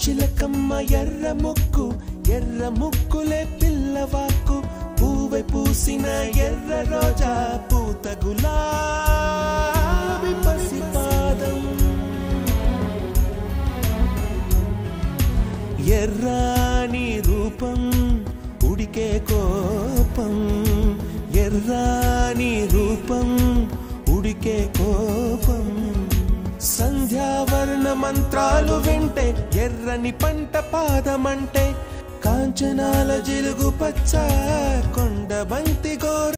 చిలకమ్మ ఎర్ర ముక్కులే పిల్లవాకు పూవై పూసిన ఎర్ర రోజా పూత గులాబీ పసిపాదం ఎర్రాని రూపం ఉడికే కోపం ఎర్రాని రూపం ఉడికే కోపం సంధ్యావర్ణ మంత్రాలు వింటే ఎర్రని పంట పాదమంటే కాంచనాల జిలుగు పచ్చ కొండ బంతి గోర